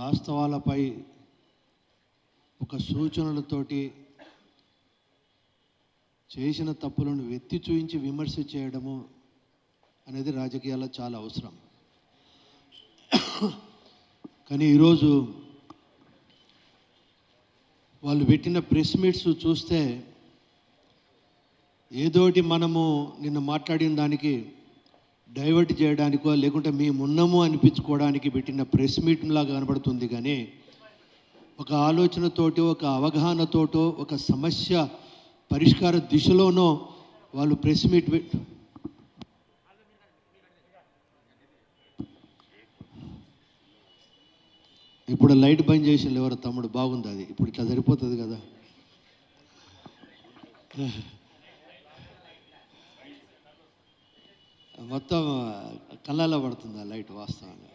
వాస్తవాలపై ఒక సూచనలతోటి చేసిన తప్పులను ఎత్తి చూయించి విమర్శ చేయడము అనేది రాజకీయాల్లో చాలా అవసరం. కానీ ఈరోజు వాళ్ళు పెట్టిన ప్రెస్ మీట్స్ చూస్తే ఏదోటి మనము నిన్న మాట్లాడిన దానికి డైవర్ట్ చేయడానికో లేకుంటే మేమున్నాము అనిపించుకోవడానికి పెట్టిన ప్రెస్ మీట్లా కనబడుతుంది. కానీ ఒక ఆలోచనతోటో ఒక అవగాహనతోటో ఒక సమస్య పరిష్కార దిశలోనో వాళ్ళు ప్రెస్ మీట్ ఇప్పుడు లైట్ బంద్ చేసిన ఎవరు తమ్ముడు బాగుంది, అది ఇప్పుడు ఇట్లా సరిపోతుంది కదా. మొత్తం కళ్ళల్లో పడుతుంది ఆ లైట్ వాస్తవంగా.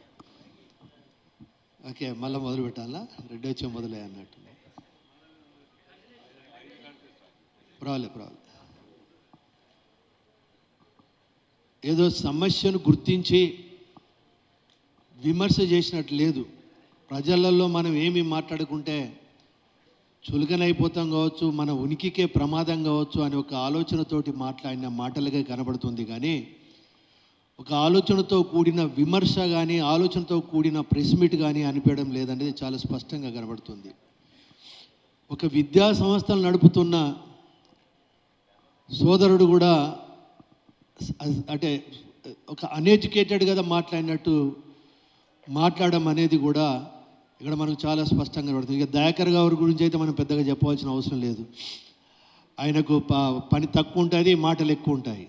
ఓకే, మళ్ళీ మొదలు పెట్టాలా? రెడ్ వచ్చే మొదలే అన్నట్టు. ప్రాబ్లం ఏదో సమస్యను గుర్తించి విమర్శ చేసినట్టు లేదు. ప్రజలలో మనం ఏమి మాట్లాడుకుంటే చులకనైపోతాం కావచ్చు, మన ఉనికికే ప్రమాదం కావచ్చు అని ఒక ఆలోచనతోటి మాట్లాడిన మాటలుగా కనబడుతుంది. కానీ ఒక ఆలోచనతో కూడిన విమర్శ కానీ ఆలోచనతో కూడిన ప్రెస్ మీట్ కానీ అనిపించడం లేదనేది చాలా స్పష్టంగా కనబడుతుంది. ఒక విద్యా సంస్థలు నడుపుతున్న సోదరుడు కూడా అంటే ఒక అన్ఎడ్యుకేటెడ్ కదా మాట్లాడినట్టు మాట్లాడడం అనేది కూడా ఇక్కడ మనకు చాలా స్పష్టంగా కనబడుతుంది. ఇక దయాకర్ గారి గురించి అయితే మనం పెద్దగా చెప్పవలసిన అవసరం లేదు. ఆయనకు పని తక్కువ ఉంటుంది, మాటలు ఎక్కువ ఉంటాయి.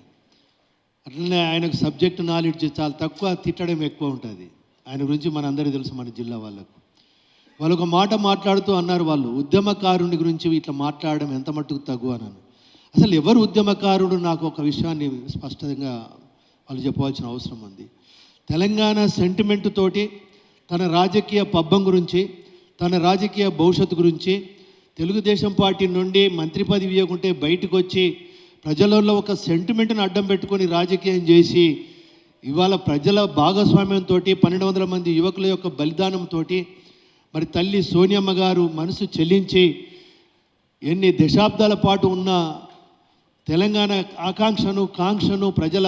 అట్లనే ఆయనకు సబ్జెక్ట్ నాలెడ్జ్ చాలా తక్కువ, తిట్టడం ఎక్కువ ఉంటుంది. ఆయన గురించి మనందరికీ తెలుసు, మన జిల్లా వాళ్ళకు. వాళ్ళు ఒక మాట మాట్లాడుతూ అన్నారు, వాళ్ళు ఉద్యమకారుని గురించి ఇట్లా మాట్లాడడం ఎంత మట్టుకు తగ్గు అన్నాను. అసలు ఎవరు ఉద్యమకారుడు? నాకు ఒక విషయాన్ని స్పష్టంగా వాళ్ళు చెప్పవలసిన అవసరం ఉంది. తెలంగాణ సెంటిమెంట్ తోటి తన రాజకీయ పబ్బం గురించి, తన రాజకీయ భవిష్యత్తు గురించి తెలుగుదేశం పార్టీ నుండి మంత్రి పదవి ఇవ్వకుంటే బయటకు వచ్చి ప్రజలలో ఒక సెంటిమెంట్ను అడ్డం పెట్టుకొని రాజకీయం చేసి ఇవాళ ప్రజల భాగస్వామ్యంతో 1200 మంది యువకుల యొక్క బలిదానంతో మరి తల్లి సోనియమ్మ గారు మనసు చెల్లించి ఎన్ని దశాబ్దాల పాటు ఉన్న తెలంగాణ కాంక్షను ప్రజల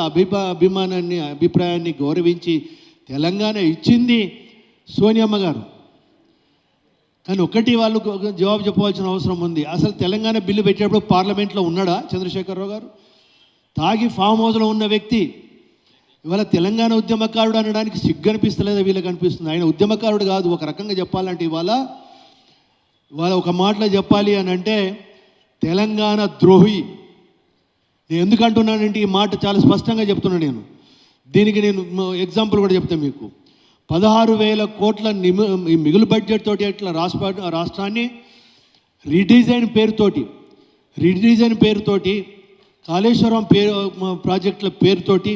అభిప్రాయాన్ని గౌరవించి తెలంగాణ ఇచ్చింది సోనియమ్మ గారు. కానీ ఒకటి వాళ్ళు జవాబు చెప్పవలసిన అవసరం ఉంది. అసలు తెలంగాణ బిల్లు పెట్టేటప్పుడు పార్లమెంట్లో ఉన్నాడా చంద్రశేఖరరావు గారు? తాగి ఫామ్ హౌస్లో ఉన్న వ్యక్తి ఇవాళ తెలంగాణ ఉద్యమకారుడు అనడానికి సిగ్గు అనిపిస్తలేదా? వీళ్ళకి అనిపిస్తుంది. ఆయన ఉద్యమకారుడు కాదు. ఒక రకంగా చెప్పాలంటే ఇవాళ ఒక మాటలో చెప్పాలి అని అంటే తెలంగాణ ద్రోహి. నేను ఎందుకు అంటున్నానంటే ఈ మాట చాలా స్పష్టంగా చెప్తున్నాను. నేను దీనికి ఎగ్జాంపుల్ కూడా చెప్తాను మీకు. 16,000 కోట్ల మిగులు బడ్జెట్ తోటి ఇట్లా రాష్ట్రాన్ని రీడిజైన్ పేరుతోటి కాళేశ్వరం ప్రాజెక్టుల పేరుతోటి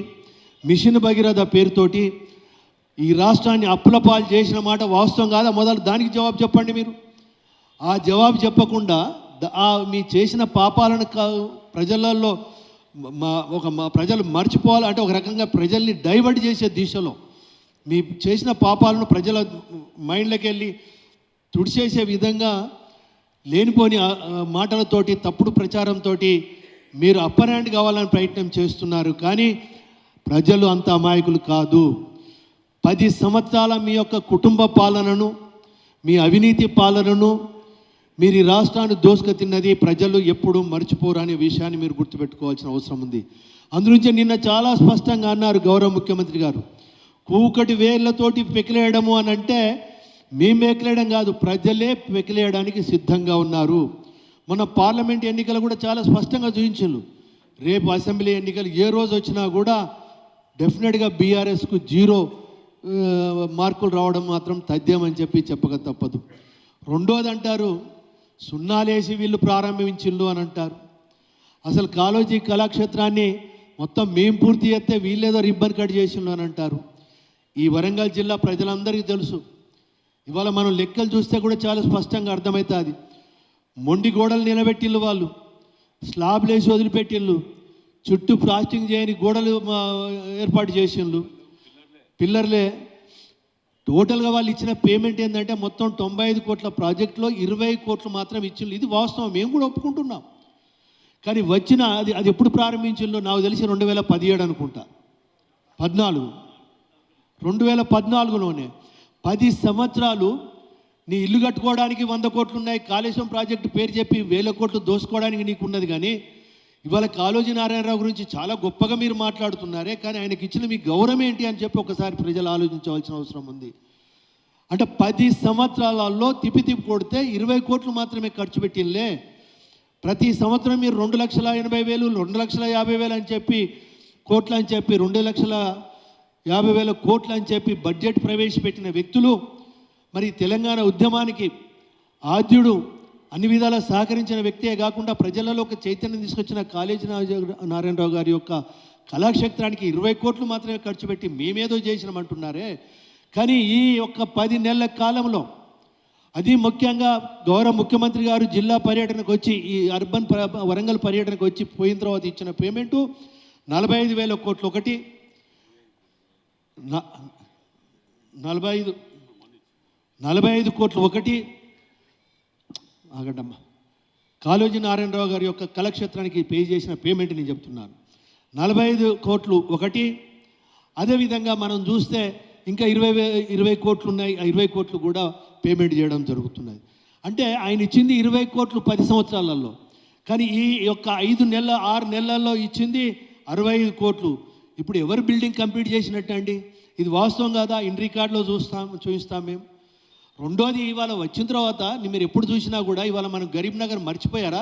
మిషన్ భగీరథ పేరుతోటి ఈ రాష్ట్రాన్ని అప్పుల పాలు చేసిన మాట వాస్తవం కాదా? మొదలు దానికి జవాబు చెప్పండి మీరు. ఆ జవాబు చెప్పకుండా మీ చేసిన పాపాలను ప్రజలలో ప్రజలు మర్చిపోవాలంటే ఒక రకంగా ప్రజల్ని డైవర్ట్ చేసే దిశలో మీ చేసిన పాపాలను ప్రజల మైండ్లోకి వెళ్ళి తుడిచేసే విధంగా లేనిపోని మాటలతోటి తప్పుడు ప్రచారంతో మీరు అప్పర్ హ్యాండ్ కావాలని ప్రయత్నం చేస్తున్నారు. కానీ ప్రజలు అంత అమాయకులు కాదు. 10 సంవత్సరాల మీ యొక్క కుటుంబ పాలనను, మీ అవినీతి పాలనను, మీరు ఈ రాష్ట్రాన్ని దోసుకు తిన్నది ప్రజలు ఎప్పుడూ మర్చిపోరు అనే విషయాన్ని మీరు గుర్తుపెట్టుకోవాల్సిన అవసరం ఉంది. అందునుంచి నిన్న చాలా స్పష్టంగా అన్నారు గౌరవ ముఖ్యమంత్రి గారు, కూకటి వేళ్లతోటి పెకిలేయడము అని అంటే మేము పెకిలేయడం కాదు, ప్రజలే పెకిలేయడానికి సిద్ధంగా ఉన్నారు. మన పార్లమెంట్ ఎన్నికలు కూడా చాలా స్పష్టంగా చూపించారు. రేపు అసెంబ్లీ ఎన్నికలు ఏ రోజు వచ్చినా కూడా డెఫినెట్గా బీఆర్ఎస్కు 0 మార్కులు రావడం మాత్రం తథ్యమని చెప్పక తప్పదు. రెండోది అంటారు సున్నాలేసి వీళ్ళు ప్రారంభించిళ్ళు అని అంటారు. అసలు కాళోజీ కళాక్షేత్రాన్ని మొత్తం మేము పూర్తి చేస్తే వీళ్ళేదో రిబ్బన్ కట్ చేసిండు అని అంటారు. ఈ వరంగల్ జిల్లా ప్రజలందరికీ తెలుసు. ఇవాళ మనం లెక్కలు చూస్తే కూడా చాలా స్పష్టంగా అర్థమవుతుంది. మొండి గోడలు నిలబెట్టిళ్ళు, వాళ్ళు స్లాబ్లు వేసి వదిలిపెట్టిళ్ళు, చుట్టూ ప్లాస్టింగ్ చేయని గోడలు ఏర్పాటు చేసిండ్రు, పిల్లర్లే టోటల్గా వాళ్ళు ఇచ్చిన పేమెంట్ ఏంటంటే మొత్తం 95 కోట్ల ప్రాజెక్టులో 20 కోట్లు మాత్రం ఇచ్చింది. ఇది వాస్తవం, మేము కూడా ఒప్పుకుంటున్నాం. కానీ వచ్చిన అది ఎప్పుడు ప్రారంభించిందో నాకు తెలిసి 2017 అనుకుంటా, 2014లోనే 10 సంవత్సరాలు నీ ఇల్లు కట్టుకోవడానికి 100 కోట్లు ఉన్నాయి, కాళేశ్వరం ప్రాజెక్టు పేరు చెప్పి 1000 కోట్లు దోసుకోవడానికి నీకు ఉన్నది. కానీ ఇవాళ కాళోజీ నారాయణరావు గురించి చాలా గొప్పగా మీరు మాట్లాడుతున్నారే, కానీ ఆయనకి ఇచ్చిన మీ గౌరవం ఏంటి అని చెప్పి ఒకసారి ప్రజలు ఆలోచించవలసిన అవసరం ఉంది. అంటే 10 సంవత్సరాలలో తిప్పి కొడితే 20 కోట్లు మాత్రమే ఖర్చు పెట్టిందిలే. ప్రతి సంవత్సరం మీరు 2,80,000, 2,50,000 అని చెప్పి కోట్లు అని చెప్పి 2,50,000 కోట్లు అని చెప్పి బడ్జెట్ ప్రవేశపెట్టిన వ్యక్తులు, మరి తెలంగాణ ఉద్యమానికి ఆద్యుడు, అన్ని విధాల సహకరించిన వ్యక్తే కాకుండా ప్రజలలో ఒక చైతన్యం తీసుకొచ్చిన కాళోజీ నారాయణరావు గారి యొక్క కళాక్షేత్రానికి 20 కోట్లు మాత్రమే ఖర్చు పెట్టి మేమేదో చేసినామంటున్నారే. కానీ ఈ యొక్క 10 నెలల కాలంలో, అది ముఖ్యంగా గౌరవ ముఖ్యమంత్రి గారు జిల్లా పర్యటనకు వచ్చి, ఈ అర్బన్ వరంగల్ పర్యటనకు వచ్చి పోయిన తర్వాత ఇచ్చిన పేమెంటు 45,000 కోట్లు ఒకటి, 45 కోట్లు ఒకటి. ఆగండమ్మా, కాళోజీ నారాయణరావు గారి యొక్క కళాక్షేత్రానికి పే చేసిన పేమెంట్ నేను చెప్తున్నాను. 45 కోట్లు ఒకటి. అదేవిధంగా మనం చూస్తే ఇంకా 20 కోట్లు ఉన్నాయి, ఆ 20 కోట్లు కూడా పేమెంట్ చేయడం జరుగుతున్నది. అంటే ఆయన ఇచ్చింది 20 కోట్లు 10 సంవత్సరాలలో, కానీ ఈ యొక్క 6 నెలల్లో ఇచ్చింది 65 కోట్లు. ఇప్పుడు ఎవరు బిల్డింగ్ కంప్లీట్ చేసినట్టు అండి? ఇది వాస్తవం కాదా? ఇన్ రికార్డులో చూపిస్తాం మేము. రెండోది, ఇవాళ వచ్చిన తర్వాత మీరు ఎప్పుడు చూసినా కూడా ఇవాళ మనం గరీబ్ నగర్ మర్చిపోయారా?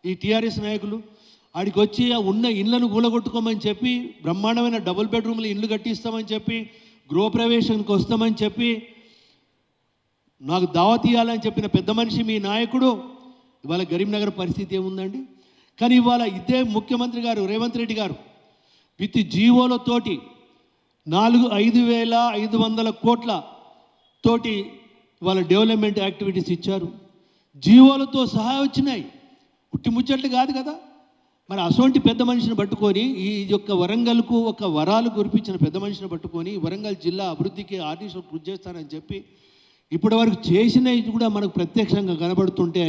ఈ టీఆర్ఎస్ నాయకులు ఆడికి వచ్చి ఉన్న ఇళ్లను కూలగొట్టుకోమని చెప్పి, బ్రహ్మాండమైన డబుల్ బెడ్రూమ్లు ఇళ్ళు కట్టిస్తామని చెప్పి, గృహప్రవేశానికి వస్తామని చెప్పి, నాకు దావత్ ఇవ్వాలని చెప్పిన పెద్ద మనిషి మీ నాయకుడు. ఇవాళ గరీబ్ నగర్ పరిస్థితి ఏముందండి? కానీ ఇవాళ ఇదే ముఖ్యమంత్రి గారు రేవంత్ రెడ్డి గారు విత్ జీవోలతోటి 5,500 కోట్ల తోటి వాళ్ళ డెవలప్మెంట్ యాక్టివిటీస్ ఇచ్చారు. జీవోలతో సహా వచ్చినాయి, ఉట్టి ముచ్చట్లు కాదు కదా. మరి అసోంటి పెద్ద మనిషిని పట్టుకొని, ఈ యొక్క వరంగల్కు ఒక వరాలు కురిపించిన పెద్ద మనిషిని పట్టుకొని వరంగల్ జిల్లా అభివృద్ధికి ఆర్టీసీ కృషి చేస్తానని చెప్పి ఇప్పటి వరకు చేసినవి కూడా మనకు ప్రత్యక్షంగా కనబడుతుంటే,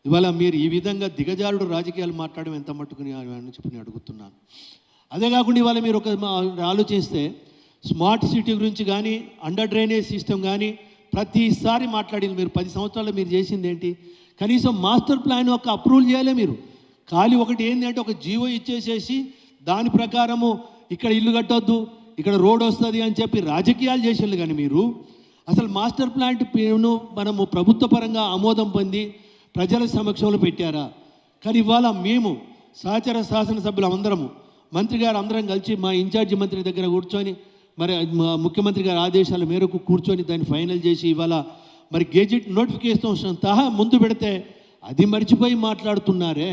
ఇవాళ మీరు ఈ విధంగా దిగజారుడు రాజకీయాలు మాట్లాడడం ఎంత మట్టుకుని అని చెప్పి నేను అడుగుతున్నాను. అదే కాకుండా ఇవాళ మీరు ఒక ఆలోచిస్తే స్మార్ట్ సిటీ గురించి కానీ, అండర్ డ్రైనేజ్ సిస్టమ్ కానీ ప్రతిసారి మాట్లాడింది. మీరు 10 సంవత్సరాలు మీరు చేసింది ఏంటి? కనీసం మాస్టర్ ప్లాన్ ఒక అప్రూవల్ చేయలే మీరు. ఖాళీ ఒకటి ఏంటి అంటే ఒక జీవో ఇచ్చేసేసి దాని ప్రకారము ఇక్కడ ఇల్లు కట్టొద్దు, ఇక్కడ రోడ్ వస్తుంది అని చెప్పి రాజకీయాలు చేసేళ్ళు. కానీ మీరు అసలు మాస్టర్ ప్లాన్ మనము ప్రభుత్వ పరంగా ఆమోదం పొంది ప్రజల సమక్షంలో పెట్టారా? కానీ ఇవాళ మేము సహచర శాసనసభ్యులు అందరము, మంత్రి గారు అందరం కలిసి మా ఇన్ఛార్జి మంత్రి దగ్గర కూర్చొని, మరి ముఖ్యమంత్రి గారి ఆదేశాల మేరకు కూర్చొని దాన్ని ఫైనల్ చేసి ఇవాళ మరి గెజెట్ నోటిఫికేషన్ సహా ముందు పెడితే అది మర్చిపోయి మాట్లాడుతున్నారే.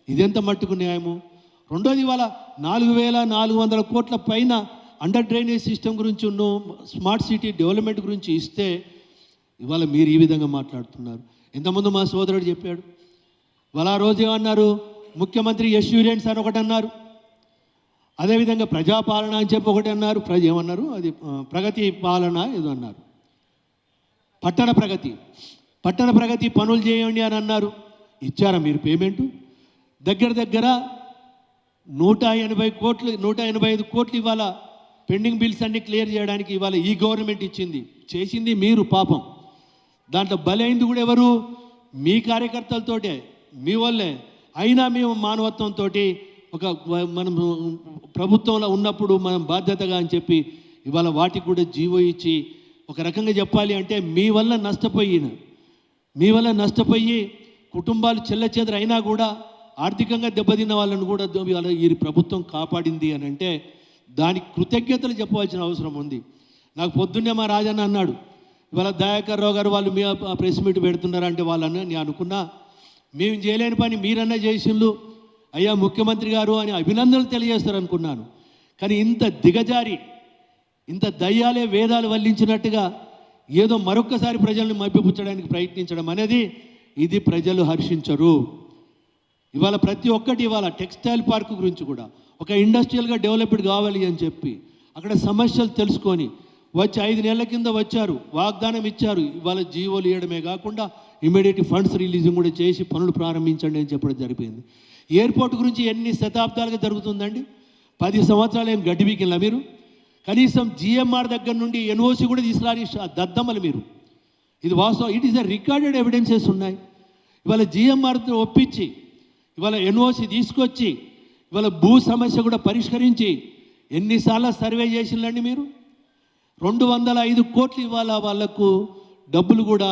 ఇదెంత మట్టుకు న్యాయము? రెండోది, ఇవాళ 4,400 కోట్ల పైన అండర్ డ్రైనేజ్ సిస్టమ్ గురించి స్మార్ట్ సిటీ డెవలప్మెంట్ గురించి ఇస్తే ఇవాళ మీరు ఈ విధంగా మాట్లాడుతున్నారు. ఇంతకుముందు మా సోదరుడు చెప్పాడు, ఇవాళ ఆ రోజు ఏమన్నారు, ముఖ్యమంత్రి ఎష్యూరెన్స్ అని ఒకటి అన్నారు, అదేవిధంగా ప్రజాపాలన అని చెప్పి ఒకటి అన్నారు, ఏమన్నారు, అది ప్రగతి పాలన ఏదో అన్నారు, పట్టణ ప్రగతి పనులు చేయండి అని అన్నారు. ఇచ్చారా మీరు పేమెంటు? దగ్గర 185 కోట్లు ఇవాళ పెండింగ్ బిల్స్ అన్ని క్లియర్ చేయడానికి ఇవాళ ఈ గవర్నమెంట్ చేసింది మీరు. పాపం దాంట్లో బలైంది కూడా ఎవరు? మీ కార్యకర్తలతోటే, మీ వాళ్ళే. అయినా మేము మానవత్వంతో మనం ప్రభుత్వంలో ఉన్నప్పుడు మనం బాధ్యతగా అని చెప్పి ఇవాళ వాటికి కూడా జీవో ఇచ్చి, ఒక రకంగా చెప్పాలి అంటే మీ వల్ల నష్టపోయి కుటుంబాలు చెల్లచెదరు అయినా కూడా ఆర్థికంగా దెబ్బతిన్న వాళ్ళను కూడా ఈ ప్రభుత్వం కాపాడింది అని అంటే దానికి కృతజ్ఞతలు చెప్పవలసిన అవసరం ఉంది. నాకు పొద్దున్నే మా రాజన్న అన్నాడు, ఇవాళ దయాకర్ రావు గారు వాళ్ళు మీ ప్రెస్ మీట్ పెడుతున్నారంటే వాళ్ళని నేను అనుకున్నా, మేము చేయలేని పని మీరన్నా చేసిండ్రు అయ్యా ముఖ్యమంత్రి గారు అని అభినందనలు తెలియజేస్తారు అనుకున్నాను. కానీ ఇంత దిగజారి, ఇంత దయ్యాలే వేదాలు వల్లించినట్టుగా ఏదో మరొక్కసారి ప్రజలను మభ్యపుచ్చడానికి ప్రయత్నించడం అనేది ఇది ప్రజలు హర్షించరు. ఇవాళ ప్రతి ఒక్కటి, ఇవాళ టెక్స్టైల్ పార్క్ గురించి కూడా ఒక ఇండస్ట్రియల్గా డెవలప్డ్ కావాలి అని చెప్పి అక్కడ సమస్యలు తెలుసుకొని వచ్చి 5 నెలల కింద వచ్చారు, వాగ్దానం ఇచ్చారు. ఇవాళ జీవోలు ఇవ్వడమే కాకుండా ఇమీడియట్ ఫండ్స్ రిలీజింగ్ కూడా చేసి పనులు ప్రారంభించండి అని చెప్పడం జరిపోయింది. ఎయిర్పోర్ట్ గురించి ఎన్ని శతాబ్దాలుగా జరుగుతుందండి? 10 సంవత్సరాలు ఏం గడ్డి వీకిన్లా మీరు? కనీసం జిఎంఆర్ దగ్గర నుండి ఎన్ఓసి కూడా తీసుకురాని దద్దమ్మలు మీరు. ఇది వాస్తవం, it is the recorded evidences ఉన్నాయి. ఇవాళ జిఎంఆర్తో ఒప్పించి ఇవాళ ఎన్ఓసి తీసుకొచ్చి ఇవాళ భూ సమస్య కూడా పరిష్కరించి ఎన్నిసార్లు సర్వే చేసిందండి మీరు? 205 కోట్లు ఇవాళ వాళ్లకు డబ్బులు కూడా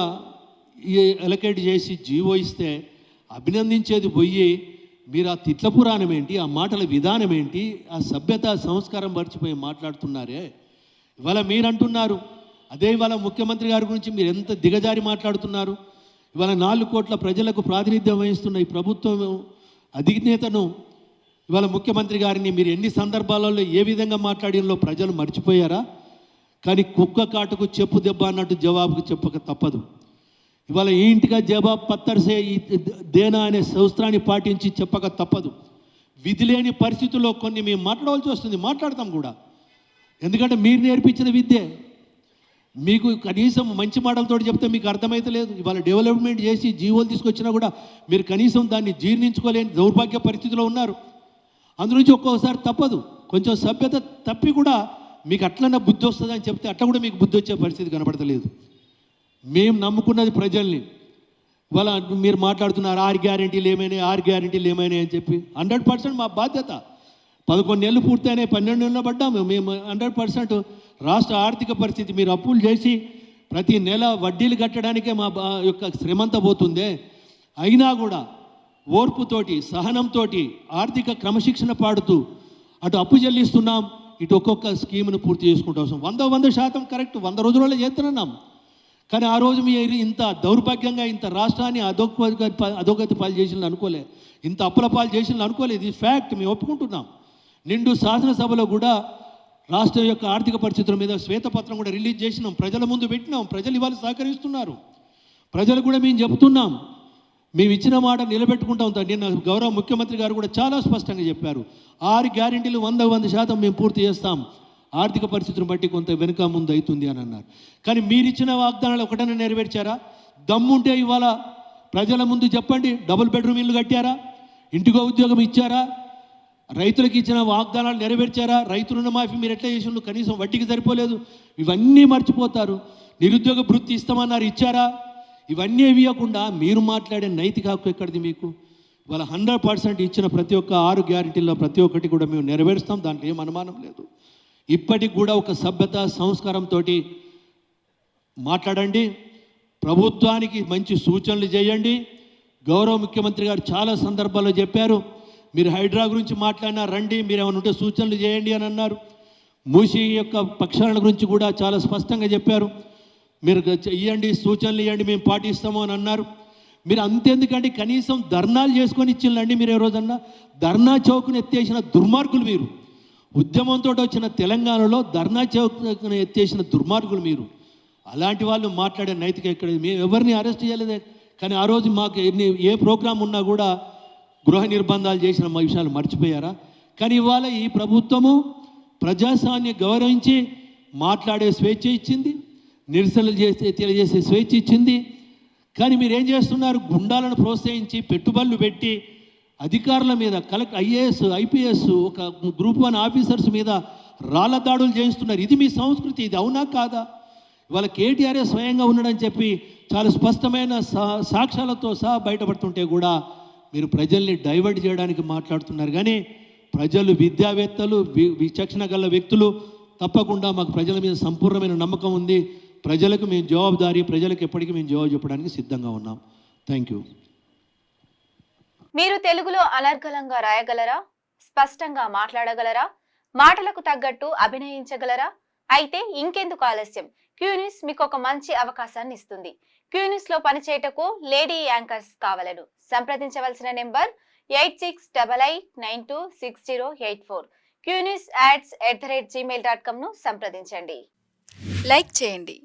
అలొకేట్ చేసి జీవో ఇస్తే అభినందించేది పోయి మీరు ఆ తిట్ల పురాణం ఏంటి, ఆ మాటల విధానం ఏంటి, ఆ సభ్యత సంస్కారం మర్చిపోయి మాట్లాడుతున్నారే. ఇవాళ మీరు అంటున్నారు, అదే ఇవాళ ముఖ్యమంత్రి గారి గురించి మీరు ఎంత దిగజారి మాట్లాడుతున్నారు. ఇవాళ 4 కోట్ల ప్రజలకు ప్రాతినిధ్యం వహిస్తున్న ఈ ప్రభుత్వం అధినేతను ఇవాళ ముఖ్యమంత్రి గారిని మీరు ఎన్ని సందర్భాలలో ఏ విధంగా మాట్లాడినలో ప్రజలు మర్చిపోయారా? కానీ కుక్క కాటుకు చెప్పు దెబ్బ అన్నట్టు జవాబుకు చెప్పక తప్పదు. ఇవాళ ఈ ఇంటిగా జవాబు పత్తర్సే ఈ దేనా అనే సూత్రాన్ని పాటించి చెప్పక తప్పదు. విధి లేని పరిస్థితుల్లో కొన్ని మేము మాట్లాడవలసి వస్తుంది, మాట్లాడతాం కూడా. ఎందుకంటే మీరు నేర్పించిన విద్యే. మీకు కనీసం మంచి మాటలతో చెప్తే మీకు అర్థమైతే లేదు. ఇవాళ డెవలప్మెంట్ చేసి జీవోలు తీసుకొచ్చినా కూడా మీరు కనీసం దాన్ని జీర్ణించుకోలేని దౌర్భాగ్య పరిస్థితిలో ఉన్నారు. అందునుంచి ఒక్కోసారి తప్పదు, కొంచెం సభ్యత తప్పి కూడా మీకు అట్లన్నా బుద్ధి వస్తుందని చెప్తే అట్లా కూడా మీకు బుద్ధి వచ్చే పరిస్థితి కనపడతలేదు. మేము నమ్ముకున్నది ప్రజల్ని. ఇవాళ మీరు మాట్లాడుతున్నారు 6 గ్యారెంటీలు ఏమైనాయి, 6 గ్యారెంటీలు ఏమైనాయి అని చెప్పి. 100% మా బాధ్యత. 11 నెలలు పూర్తయినాయి, 12 నెలలు పడ్డాము మేము. 100% రాష్ట్ర ఆర్థిక పరిస్థితి, మీరు అప్పులు చేసి ప్రతి నెల వడ్డీలు కట్టడానికే మా యొక్క శ్రమంతా పోతుందే. అయినా కూడా ఓర్పుతోటి సహనంతో ఆర్థిక క్రమశిక్షణ పాడుతూ అటు అప్పు చెల్లిస్తున్నాం, ఇటు ఒక్కొక్క స్కీమ్ను పూర్తి చేసుకుంటూ వస్తాం. 100% కరెక్ట్, 100 రోజులలో చేస్తున్నాం. కానీ ఆ రోజు మీరు ఇంత దౌర్భాగ్యంగా ఇంత రాష్ట్రాన్ని అధోగతి పాలు చేసిందని అనుకోలే, ఇంత అప్పుల పాలు చేసిందని అనుకోలేదు. ఇది ఫ్యాక్ట్, మేము ఒప్పుకుంటున్నాం. నిండు శాసనసభలో కూడా రాష్ట్రం యొక్క ఆర్థిక పరిస్థితుల మీద శ్వేతపత్రం కూడా రిలీజ్ చేసినాం, ప్రజల ముందు పెట్టినాం. ప్రజలు ఇవాళ సహకరిస్తున్నారు. ప్రజలు కూడా మేము చెబుతున్నాం, మేము ఇచ్చిన మాట నిలబెట్టుకుంటాం. నిన్న గౌరవ ముఖ్యమంత్రి గారు కూడా చాలా స్పష్టంగా చెప్పారు, 6 గ్యారెంటీలు 100% మేము పూర్తి చేస్తాం. ఆర్థిక పరిస్థితిని బట్టి కొంత వెనుక ముందు అవుతుంది అని అన్నారు. కానీ మీరు ఇచ్చిన వాగ్దానాలు ఒకటైనా నెరవేర్చారా? దమ్ముంటే ఇవాళ ప్రజల ముందు చెప్పండి. డబుల్ బెడ్రూమ్ ఇల్లు కట్టారా? ఇంటికో ఉద్యోగం ఇచ్చారా? రైతులకు ఇచ్చిన వాగ్దానాలు నెరవేర్చారా? రైతు రుణమాఫీ మీరు ఎట్లా చేసిన, కనీసం వడ్డీకి సరిపోలేదు. ఇవన్నీ మర్చిపోతారు. నిరుద్యోగ వృత్తి ఇస్తామన్నారు, ఇచ్చారా? ఇవన్నీ ఇవ్వకుండా మీరు మాట్లాడే నైతిక హక్కు ఎక్కడిది మీకు? ఇవాళ 100% ఇచ్చిన ప్రతి ఒక్క 6 గ్యారెంటీల్లో ప్రతి ఒక్కటి కూడా మేము నెరవేరుస్తాం, దాంట్లో ఏం అనుమానం లేదు. ఇప్పటికి కూడా ఒక సభ్యత సంస్కారంతో మాట్లాడండి, ప్రభుత్వానికి మంచి సూచనలు చేయండి. గౌరవ ముఖ్యమంత్రి గారు చాలా సందర్భాల్లో చెప్పారు, మీరు హైడ్రా గురించి మాట్లాడినా రండి, మీరు ఏమైనా ఉంటే సూచనలు చేయండి అని అన్నారు. మూసీ యొక్క పక్షాల గురించి కూడా చాలా స్పష్టంగా చెప్పారు, మీరు ఇవ్వండి, సూచనలు ఇవ్వండి, మేము పాటిస్తాము అని అన్నారు. మీరు అంతెందుకంటే కనీసం ధర్నాలు చేసుకొని ఇచ్చిందండి. మీరు ఏ రోజన్నా ధర్నా చౌక్ను ఎత్తేసిన దుర్మార్గులు మీరు. ఉద్యమంతో వచ్చిన తెలంగాణలో ధర్నా చౌక్ను ఎత్తేసిన దుర్మార్గులు మీరు. అలాంటి వాళ్ళు మాట్లాడే నైతిక ఎక్కడ? మేము ఎవరిని అరెస్ట్ చేయలేదే. కానీ ఆ రోజు మాకు ఏ ప్రోగ్రాం ఉన్నా కూడా గృహ నిర్బంధాలు చేసిన మా విషయాలు మర్చిపోయారా? కానీ ఇవాళ ఈ ప్రభుత్వము ప్రజాస్వామ్యాన్ని గౌరవించి మాట్లాడే స్వేచ్ఛ ఇచ్చింది, నిరసనలు తెలియజేసే స్వేచ్ఛ ఇచ్చింది. కానీ మీరేం చేస్తున్నారు? గుండాలను ప్రోత్సహించి పెట్టుబడులు పెట్టి అధికారుల మీద, ఐఏఎస్ ఐపీఎస్ ఒక గ్రూప్ 1 ఆఫీసర్స్ మీద రాళ్ల దాడులు చేయిస్తున్నారు. ఇది మీ సంస్కృతి, ఇది అవునా కాదా? ఇవాళ కేటీఆర్ఏ స్వయంగా ఉన్నాడని చెప్పి చాలా స్పష్టమైన సాక్ష్యాలతో సహా బయటపడుతుంటే కూడా మీరు ప్రజల్ని డైవర్ట్ చేయడానికి మాట్లాడుతున్నారు. కానీ ప్రజలు, విద్యావేత్తలు, విచక్షణ గల వ్యక్తులు తప్పకుండా మాకు ప్రజల మీద సంపూర్ణమైన నమ్మకం ఉంది. ప్రజలకు మేము జవాబుదారీ, ప్రజలకు ఎప్పటికీ మేము జవాబు చెప్పడానికి సిద్ధంగా ఉన్నాం. Thank you. మీరు తెలుగులో అనర్గళంగా రాయగలరా? స్పష్టంగా మాట్లాడగలరా? మాటలకు తగ్గట్టు అభినయించగలరా? అయితే ఇంకెందుకు ఆలస్యం? క్యూన్యూస్ మీకు ఒక మంచి అవకాశాన్ని ఇస్తుంది. క్యూన్యూస్ లో పనిచేయటకు లేడీ యాంకర్స్ కావాలను సంప్రదించవలసిన నెంబర్ 8688926084. qnewsads@gmail.com ను సంప్రదించండి. లైక్ చేయండి.